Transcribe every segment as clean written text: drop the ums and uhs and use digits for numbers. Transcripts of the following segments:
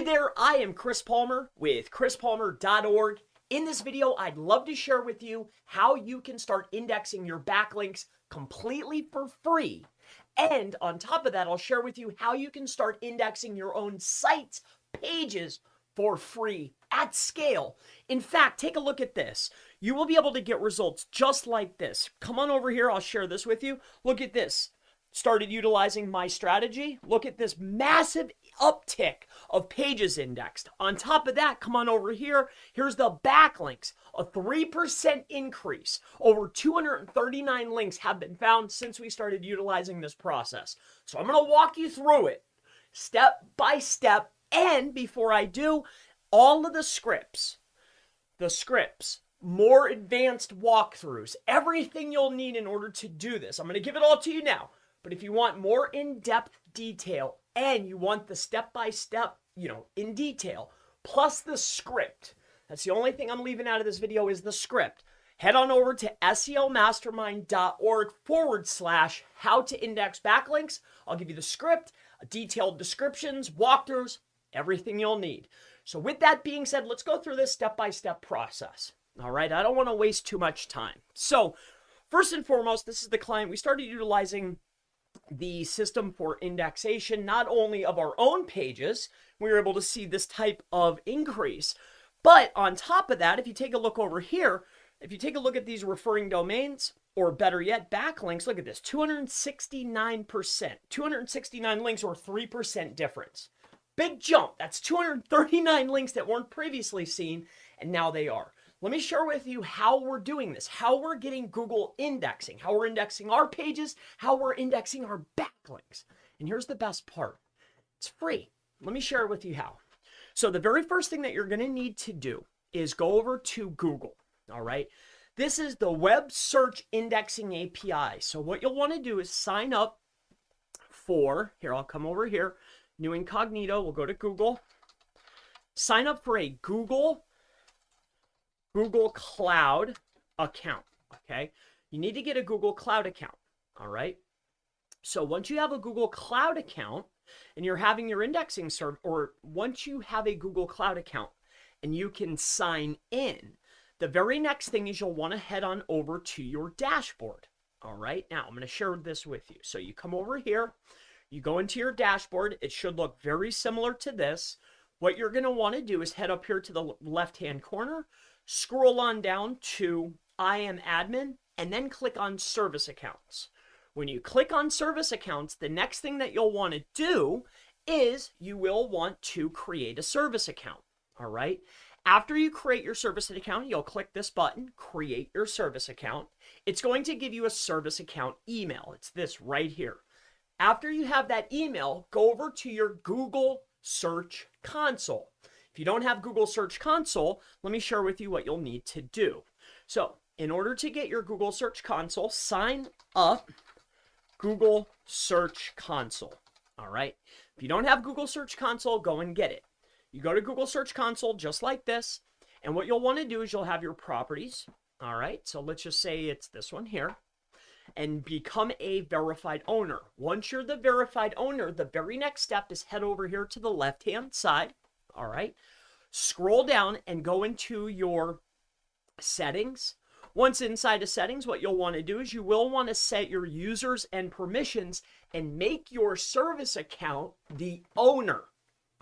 Hey there, I am Chris Palmer with chrispalmer.org. In this video, I'd love to share with you how you can start indexing your backlinks completely for free. And on top of that, I'll share with you how you can start indexing your own sites, pages for free at scale. In fact, take a look at this. You will be able to get results just like this. Come on over here, I'll share this with you. Look at this. Started utilizing my strategy. Look at this massive uptick of pages indexed. On top of that, come on over here. Here's the backlinks, a 3% increase. Over 239 links have been found since we started utilizing this process. So I'm going to walk you through it step by step. And before I do, all of the scripts, more advanced walkthroughs, everything you'll need in order to do this. I'm going to give it all to you now. But if you want more in-depth detail and you want the step-by-step, in detail, plus the script, that's the only thing I'm leaving out of this video is the script. Head on over to seomastermind.org/how to index backlinks. I'll give you the script, detailed descriptions, walkthroughs, everything you'll need. So with that being said, let's go through this step-by-step process. All right, I don't want to waste too much time. So first and foremost, this is the client. We started utilizing the system for indexation, not only of our own pages, we were able to see this type of increase. But on top of that, if you take a look over here, if you take a look at these referring domains, or better yet, backlinks, look at this, 269%, 269 links or 3% difference. Big jump. That's 239 links that weren't previously seen, and now they are. Let me share with you how we're doing this, how we're getting Google indexing, how we're indexing our pages, how we're indexing our backlinks. And here's the best part. It's free. Let me share with you how. So the very first thing that you're going to need to do is go over to Google, all right? This is the Web Search Indexing API. So what you'll want to do is sign up for, here, I'll come over here, new incognito, we'll go to Google. Sign up for a Google Cloud account, okay? You need to get a Google Cloud account, all right? So once you have a Google Cloud account and you're having your indexing served, or once you have a Google Cloud account and you can sign in, the very next thing is you'll want to head on over to your dashboard, all right? Now, I'm going to share this with you. So you come over here, you go into your dashboard. It should look very similar to this. What you're going to want to do is head up here to the left-hand corner, scroll on down to I am admin, and then click on service accounts. When you click on service accounts, the next thing that you'll want to do is you will want to create a service account. All right. After you create your service account, you'll click this button, create your service account. It's going to give you a service account email. It's this right here. After you have that email, go over to your Google Search Console. If you don't have Google Search Console, let me share with you what you'll need to do. So in order to get your Google Search Console, sign up Google Search Console. All right. If you don't have Google Search Console, go and get it. You go to Google Search Console just like this. And what you'll want to do is you'll have your properties. All right. So let's just say it's this one here. And become a verified owner. Once you're the verified owner, the very next step is head over here to the left-hand side. All right, scroll down and go into your settings. Once inside of settings, what you'll want to do is you will want to set your users and permissions and make your service account the owner.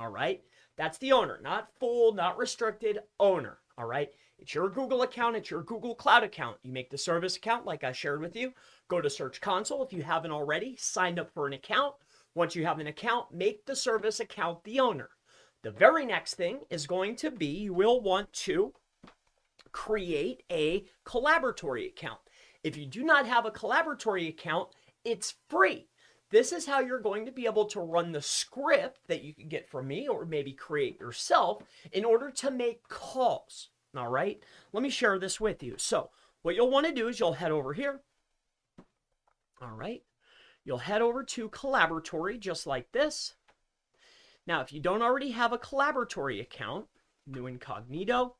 All right, that's the owner, not full, not restricted, owner. All right, it's your Google account, it's your Google Cloud account. You make the service account like I shared with you. Go to Search Console if you haven't already, signed up for an account. Once you have an account, make the service account the owner. The very next thing is going to be you will want to create a collaboratory account. If you do not have a collaboratory account, it's free. This is how you're going to be able to run the script that you can get from me or maybe create yourself in order to make calls. All right, let me share this with you. So what you'll want to do is you'll head over here. All right, you'll head over to collaboratory just like this. Now, if you don't already have a collaboratory account, new incognito,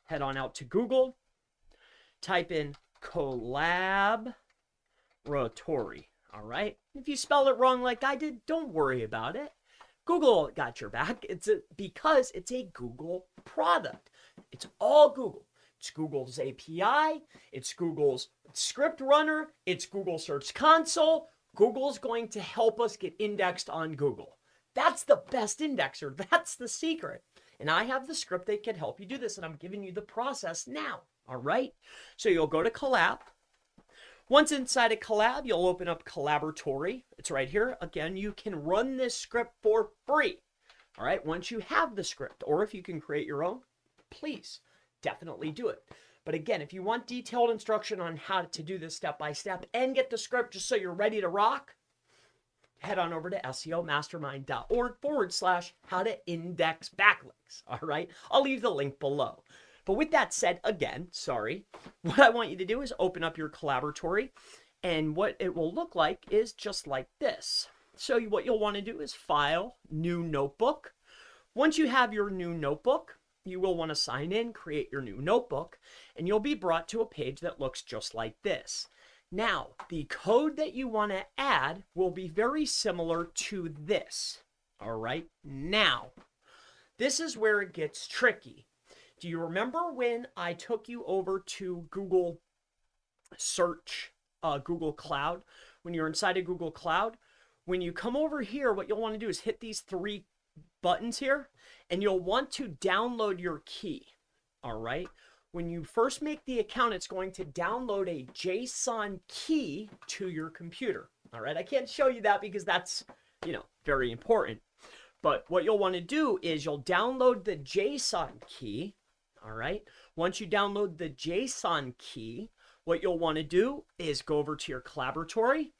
head on out to Google, type in collaboratory, all right? If you spell it wrong like I did, don't worry about it. Google got your back. Because it's a Google product. It's all Google. It's Google's API. It's Google's script runner. It's Google Search Console. Google's going to help us get indexed on Google. That's the best indexer. That's the secret. And I have the script that can help you do this, and I'm giving you the process now. All right? So you'll go to Collab. Once inside of Collab, you'll open up Collaboratory. It's right here. Again, you can run this script for free. All right? Once you have the script, or if you can create your own, please definitely do it. But again, if you want detailed instruction on how to do this step by step and get the script just so you're ready to rock, head on over to seomastermind.org/how to index backlinks. All right. I'll leave the link below. But with that said, again, what I want you to do is open up your Collaboratory, and what it will look like is just like this. So what you'll want to do is File, New Notebook. Once you have your new notebook, you will want to sign in, create your new notebook, and you'll be brought to a page that looks just like this. Now, the code that you want to add will be very similar to this. All right. Now, this is where it gets tricky. Do you remember when I took you over to Google Search, Google Cloud? When you're inside of Google Cloud, when you come over here, what you'll want to do is hit these 3 buttons here, and you'll want to download your key. All right. When you first make the account, it's going to download a JSON key to your computer. All right. I can't show you that because that's, very important. But what you'll want to do is you'll download the JSON key. All right. Once you download the JSON key, what you'll want to do is go over to your Collaboratory,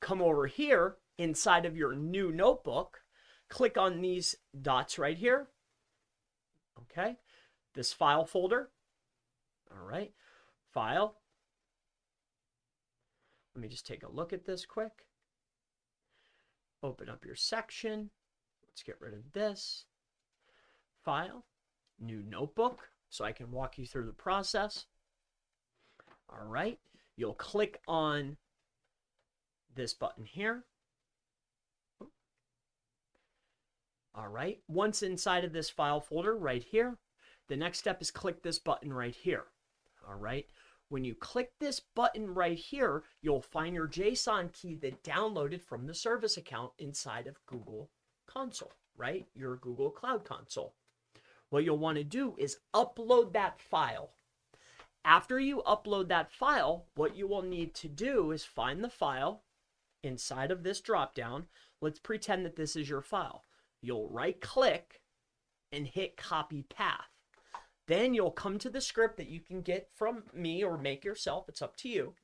come over here inside of your new notebook, click on these dots right here. Okay. This file folder. All right. File. Let me just take a look at this quick. Open up your section. Let's get rid of this. File. New notebook, so I can walk you through the process. All right. You'll click on this button here. All right. Once inside of this file folder right here, the next step is click this button right here. All right. When you click this button right here, you'll find your JSON key that downloaded from the service account inside of Google Console, right? Your Google Cloud Console. What you'll want to do is upload that file. After you upload that file, what you will need to do is find the file inside of this dropdown. Let's pretend that this is your file. You'll right click and hit copy path. Then you'll come to the script that you can get from me or make yourself. It's up to you.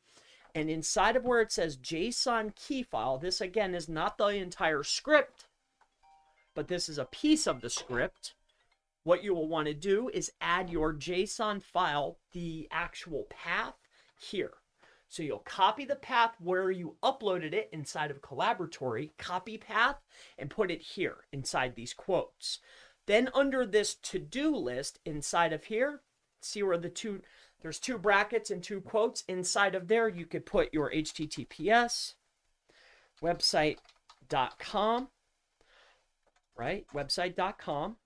And inside of where it says JSON key file, this again is not the entire script, but this is a piece of the script. What you will want to do is add your JSON file, the actual path here. So you'll copy the path where you uploaded it inside of Collaboratory, copy path, and put it here inside these quotes. Then under this to-do list inside of here, see where there's 2 brackets and 2 quotes. Inside of there, you could put your HTTPS, website.com, right? Website.com.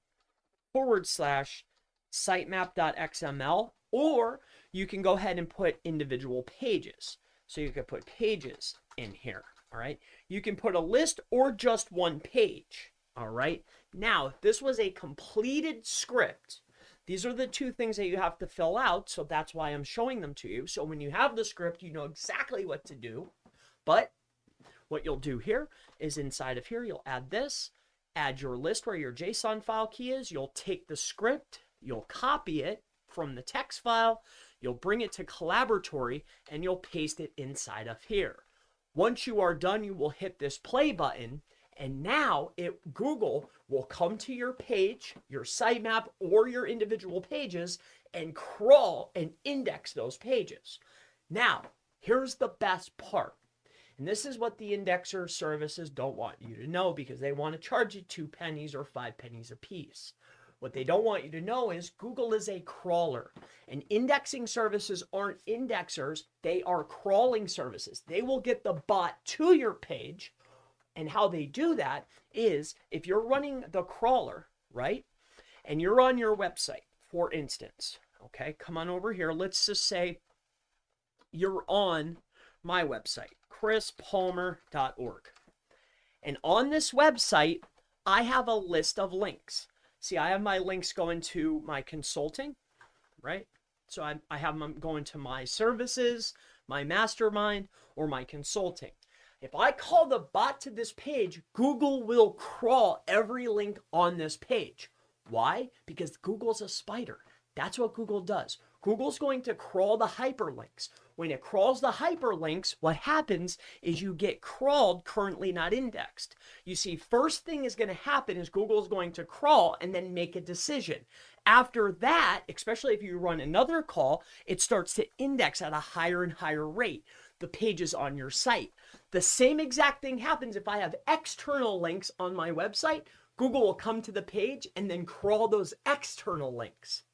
/sitemap.xml, or you can go ahead and put individual pages. So you could put pages in here. All right. You can put a list or just one page. All right. Now, if this was a completed script, these are the 2 things that you have to fill out. So that's why I'm showing them to you. So when you have the script, you know exactly what to do. But what you'll do here is inside of here, you'll add this. Add your list where your JSON file key is. You'll take the script, you'll copy it from the text file, you'll bring it to Collaboratory, and you'll paste it inside of here. Once you are done, you will hit this play button, and now Google will come to your page, your sitemap, or your individual pages, and crawl and index those pages. Now, here's the best part. And this is what the indexer services don't want you to know, because they want to charge you 2 pennies or 5 pennies a piece. What they don't want you to know is Google is a crawler, and indexing services aren't indexers. They are crawling services. They will get the bot to your page, And how they do that is if you're running the crawler, right? And you're on your website, for instance, okay? Come on over here. Let's just say you're on my website, chrispalmer.org. And on this website, I have a list of links. See, I have my links going to my consulting, right? So I have them going to my services, my mastermind, or my consulting. If I call the bot to this page, Google will crawl every link on this page. Why? Because Google's a spider. That's what Google does. Google's going to crawl the hyperlinks. When it crawls the hyperlinks, what happens is you get crawled, currently not indexed. You see, first thing is going to happen is Google's going to crawl and then make a decision. After that, especially if you run another call, it starts to index at a higher and higher rate the pages on your site. The same exact thing happens if I have external links on my website. Google will come to the page and then crawl those external links.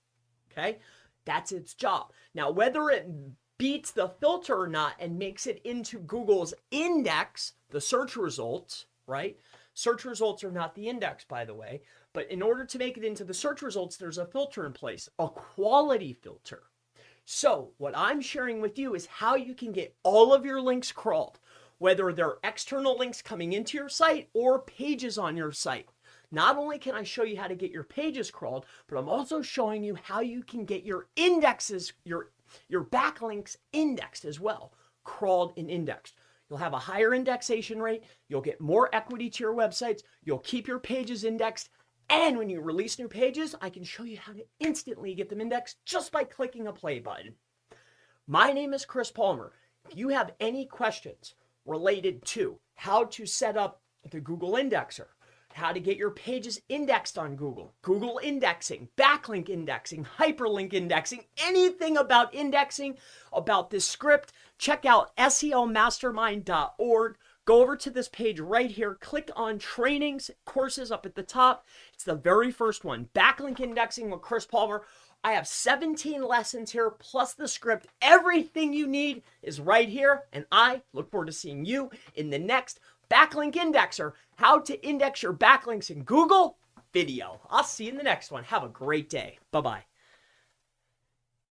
Okay? That's its job. Now, whether it beats the filter or not and makes it into Google's index, the search results, right? Search results are not the index, by the way. But in order to make it into the search results, there's a filter in place, a quality filter. So what I'm sharing with you is how you can get all of your links crawled, whether they're external links coming into your site or pages on your site. Not only can I show you how to get your pages crawled, but I'm also showing you how you can get your indexes, your backlinks indexed as well, crawled and indexed. You'll have a higher indexation rate. You'll get more equity to your websites. You'll keep your pages indexed. And when you release new pages, I can show you how to instantly get them indexed just by clicking a play button. My name is Chris Palmer. If you have any questions related to how to set up the Google indexer, how to get your pages indexed on Google, Google indexing, backlink indexing, hyperlink indexing, anything about indexing, about this script, check out SEOmastermind.org. Go over to this page right here, click on trainings, courses up at the top. It's the very first one, backlink indexing with Chris Palmer. I have 17 lessons here, plus the script. Everything you need is right here, and I look forward to seeing you in the next Backlink Indexer, how to index your backlinks in Google video. I'll see you in the next one. Have a great day. Bye-bye.